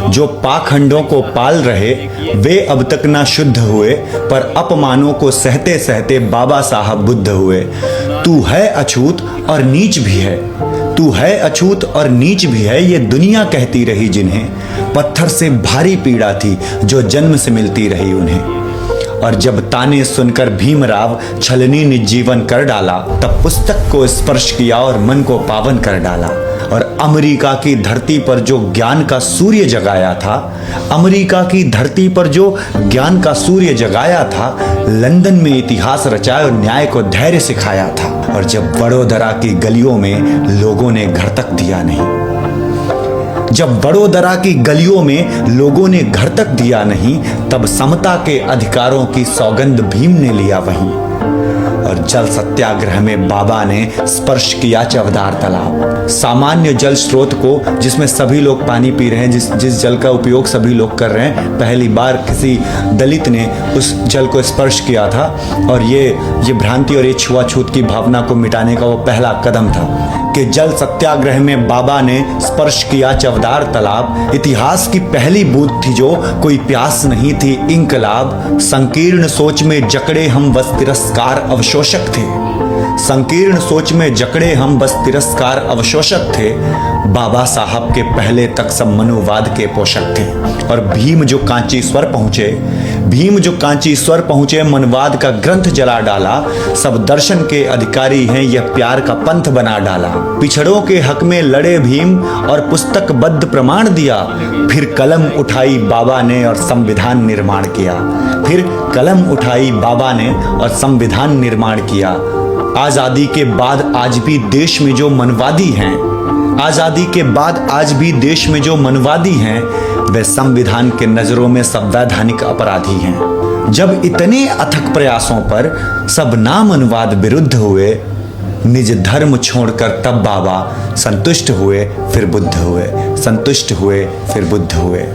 जो पाखंडों को पाल रहे वे अब तक ना शुद्ध हुए, पर अपमानों को सहते सहते बाबा साहब बुद्ध हुए। तू है अछूत और नीच भी है, तू है अछूत और नीच भी है, ये दुनिया कहती रही जिन्हें। पत्थर से भारी पीड़ा थी जो जन्म से मिलती रही उन्हें। और जब ताने सुनकर भीमराव छलनी निर्जीवन कर डाला, तब पुस्तक को स्पर्श किया और मन को पावन कर डाला। और अमेरिका की धरती पर जो ज्ञान का सूर्य जगाया था, अमेरिका की धरती पर जो ज्ञान का सूर्य जगाया था, लंदन में इतिहास रचाया और न्याय को धैर्य सिखाया था। और जब वडोदरा की गलियों में लोगों ने घर तक दिया नहीं, जब वडोदरा की गलियों में लोगों ने घर तक दिया नहीं, तब समता के अधिकारों की सौगंध भीम ने लिया वहीं। और जल सत्याग्रह में बाबा ने स्पर्श किया चवदार तालाब, सामान्य जल स्रोत को जिसमें सभी लोग पानी पी रहे हैं, जिस जल का उपयोग सभी लोग कर रहे हैं। पहली बार किसी दलित ने उस जल को स्पर्श किया था। और ये भ्रांति और ये छुआछूत की भावना को मिटाने का वो पहला कदम था कि जल सत्याग्रह में बाबा ने स्पर्श किया चवदार तालाब। इतिहास की पहली बूंद थी जो कोई प्यास नहीं थी इंकलाब। संकीर्ण सोच में जकड़े हम बस तिरस्कार अवशोषक थे, संकीर्ण सोच में जकड़े हम बस तिरस्कार अवशोषक थे। बाबा साहब के पहले तक सब मनुवाद के पोषक थे। और भीम जो कांचीश्वर पहुंचे, भीम जो कांचीश्वर पहुंचे, मनवाद का ग्रंथ जला डाला। सब दर्शन के अधिकारी हैं, यह प्यार का पंथ बना डाला। पिछड़ों के हक में लड़े भीम और पुस्तकबद्ध प्रमाण दिया। फिर कलम उठाई बाबा ने और संविधान निर्माण किया, फिर कलम उठाई बाबा ने और संविधान निर्माण किया। आजादी के बाद आज भी देश में जो मनवादी हैं, आजादी के बाद आज भी देश में जो मनवादी हैं, वे संविधान के नजरों में संवैधानिक अपराधी हैं। जब इतने अथक प्रयासों पर सब नामनुवाद विरुद्ध हुए, निज धर्म छोड़कर तब बाबा संतुष्ट हुए, फिर बुद्ध हुए, संतुष्ट हुए, फिर बुद्ध हुए।